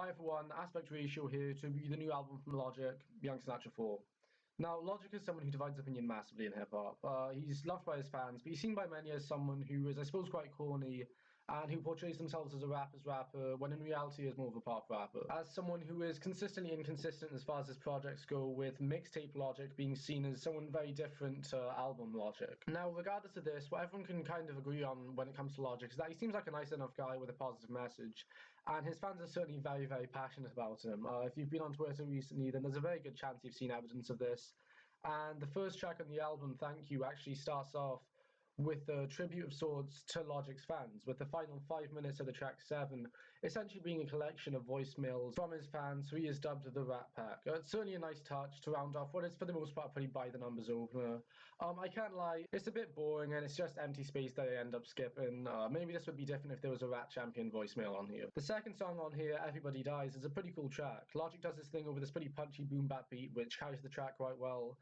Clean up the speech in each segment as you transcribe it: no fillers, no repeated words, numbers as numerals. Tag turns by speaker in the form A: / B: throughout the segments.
A: Hi everyone, Aspect Ratio here to review the new album from Logic, Young Sinatra 4. Now, Logic is someone who divides opinion massively in hip-hop. He's loved by his fans, but he's seen by many as someone who is, I suppose, quite corny, and who portrays themselves as a rapper's rapper, when in reality is more of a pop rapper. As someone who is consistently inconsistent as far as his projects go, with mixtape Logic being seen as someone very different to album Logic. Now, regardless of this, what everyone can kind of agree on when it comes to Logic is that he seems like a nice enough guy with a positive message, and his fans are certainly very, very passionate about him. If you've been on Twitter recently, then there's a very good chance you've seen evidence of this. And the first track on the album, Thank You, actually starts off with a tribute of sorts to Logic's fans, with the final 5 minutes of the track 7 essentially being a collection of voicemails from his fans, who he has dubbed the Rat Pack. It's certainly a nice touch to round off what is for the most part a pretty by-the-numbers opener. I can't lie, it's a bit boring and it's just empty space that I end up skipping. Maybe this would be different if there was a Rat Champion voicemail on here. The second song on here, Everybody Dies, is a pretty cool track. Logic does this thing over this pretty punchy boom-bap beat which carries the track quite well.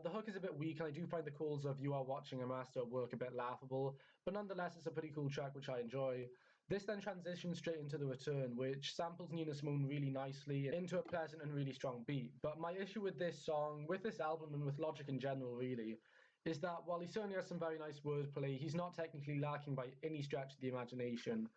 A: The hook is a bit weak, and I do find the calls of "You are watching a master" at work a bit laughable, but nonetheless it's a pretty cool track which I enjoy. This then transitions straight into The Return, which samples Nina Simone really nicely into a pleasant and really strong beat. But my issue with this song, with this album, and with Logic in general really, is that while he certainly has some very nice wordplay, he's not technically lacking by any stretch of the imagination.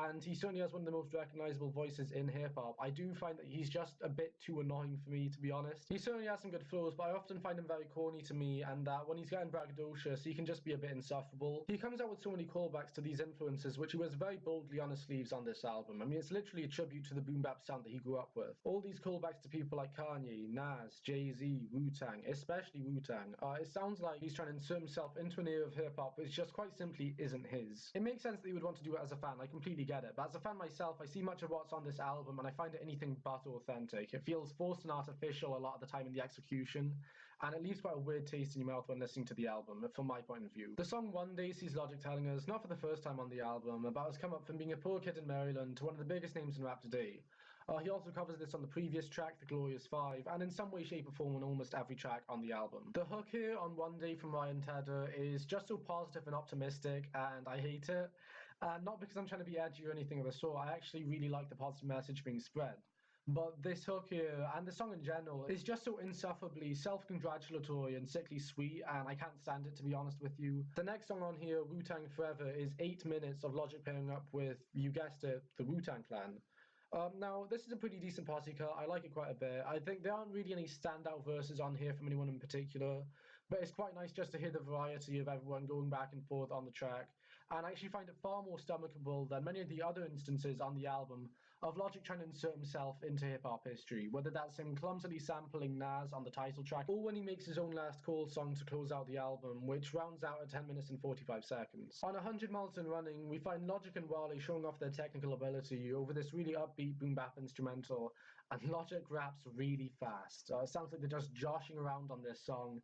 A: And he certainly has one of the most recognizable voices in hip-hop. I do find that he's just a bit too annoying for me, to be honest. He certainly has some good flows, but I often find him very corny to me, and that when he's getting braggadocious, he can just be a bit insufferable. He comes out with so many callbacks to these influences, which he wears very boldly on his sleeves on this album. I mean, it's literally a tribute to the boom-bap sound that he grew up with. All these callbacks to people like Kanye, Nas, Jay-Z, Wu-Tang, especially Wu-Tang. It sounds like he's trying to insert himself into an era of hip-hop which just quite simply isn't his. It makes sense that he would want to do it as a fan, I completely get it, but as a fan myself, I see much of what's on this album and I find it anything but authentic. It feels forced and artificial a lot of the time in the execution, and it leaves quite a weird taste in your mouth when listening to the album, from my point of view. The song One Day sees Logic telling us, not for the first time on the album, about his come up from being a poor kid in Maryland to one of the biggest names in rap today. He also covers this on the previous track, The YSIV, and in some way, shape or form on almost every track on the album. The hook here on One Day from Ryan Tedder is just so positive and optimistic, and I hate it. Not because I'm trying to be edgy or anything of the sort, I actually really like the positive message being spread. But this hook here, and the song in general, is just so insufferably self-congratulatory and sickly sweet, and I can't stand it, to be honest with you. The next song on here, Wu-Tang Forever, is 8 minutes of Logic pairing up with, you guessed it, the Wu-Tang Clan. Now, this is a pretty decent posse cut. I like it quite a bit. I think there aren't really any standout verses on here from anyone in particular, but it's quite nice just to hear the variety of everyone going back and forth on the track, and I actually find it far more stomachable than many of the other instances on the album of Logic trying to insert himself into hip-hop history, whether that's him clumsily sampling Nas on the title track, or when he makes his own Last Call song to close out the album, which rounds out at 10 minutes and 45 seconds. On 100 Miles and Running, we find Logic and Wale showing off their technical ability over this really upbeat boom bap instrumental, and Logic raps really fast. It sounds like they're just joshing around on this song,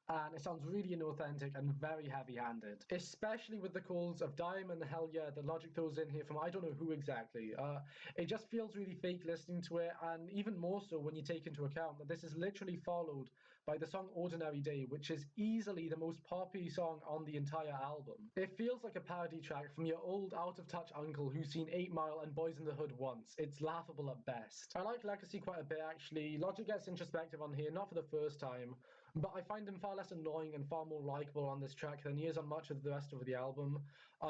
A: and it sounds really inauthentic and very heavy-handed, especially with the calls of Dime and Hell Yeah that Logic throws in here from I don't know who exactly. It just feels really fake listening to it, and even more so when you take into account that this is literally followed by the song Ordinary Day, which is easily the most poppy song on the entire album. It feels like a parody track from your old out-of-touch uncle who's seen 8 Mile and Boys in the Hood once. It's laughable at best. I like Legacy quite a bit actually. Logic gets introspective on here, not for the first time, but I find him far less annoying and far more likable on this track than he is on much of the rest of the album.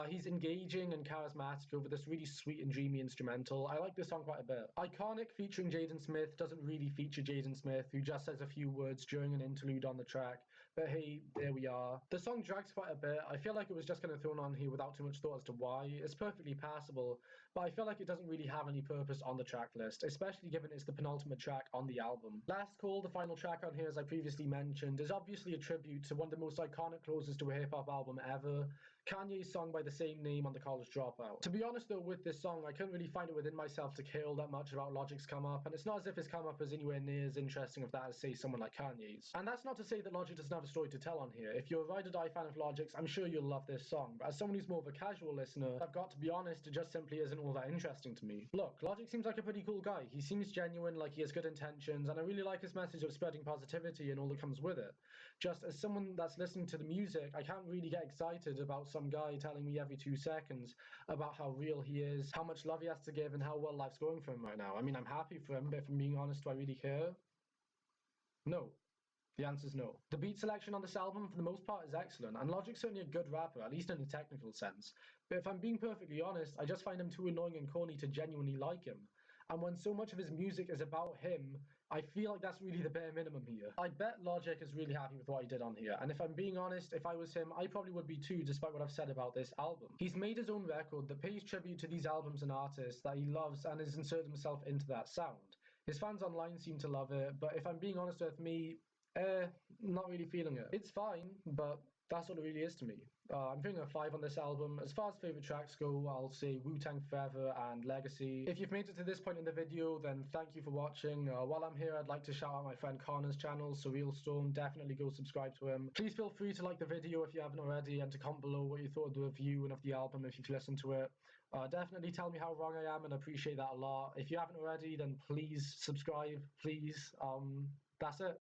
A: He's engaging and charismatic over this really sweet and dreamy instrumental. I like this song quite a bit. Iconic featuring Jaden Smith doesn't really feature Jaden Smith, who just says a few words during an interlude on the track, but hey, there we are. The song drags quite a bit. I feel like it was just kind of thrown on here without too much thought as to why. It's perfectly passable, but I feel like it doesn't really have any purpose on the track list, especially given it's the penultimate track on the album. Last Call, the final track on here, as I previously mentioned, is obviously a tribute to one of the most iconic closes to a hip-hop album ever, Kanye's song by the same name on The College Dropout. To be honest though, with this song, I couldn't really find it within myself to care all that much about Logic's come up, and it's not as if his come up is anywhere near as interesting of that as, say, someone like Kanye's. And that's not to say that Logic doesn't have a story to tell on here. If you're a ride-or-die fan of Logic's, I'm sure you'll love this song, but as someone who's more of a casual listener, I've got to be honest, it just simply isn't all that interesting to me. Look, Logic seems like a pretty cool guy. He seems genuine, like he has good intentions, and I really like his message of spreading positivity and all that comes with it. Just as someone that's listening to the music, I can't really get excited about some guy telling me every 2 seconds about how real he is, how much love he has to give, and how well life's going for him right now. I mean, I'm happy for him, but if I'm being honest, do I really care? No. The answer's no. The beat selection on this album, for the most part, is excellent, and Logic's certainly a good rapper, at least in a technical sense. But if I'm being perfectly honest, I just find him too annoying and corny to genuinely like him. And when so much of his music is about him, I feel like that's really the bare minimum here. I bet Logic is really happy with what he did on here, and if I'm being honest, if I was him, I probably would be too, despite what I've said about this album. He's made his own record that pays tribute to these albums and artists that he loves and has inserted himself into that sound. His fans online seem to love it, but if I'm being honest with me, not really feeling it. It's fine, but that's what it really is to me. I'm feeling a 5 on this album. As far as favourite tracks go, I'll say Wu-Tang Forever and Legacy. If you've made it to this point in the video, then thank you for watching. While I'm here, I'd like to shout out my friend Connor's channel, Surreal Storm. Definitely go subscribe to him. Please feel free to like the video if you haven't already, and to comment below what you thought of the review and of the album if you've listened to it. Definitely tell me how wrong I am, and I appreciate that a lot. If you haven't already, then please subscribe, please. That's it.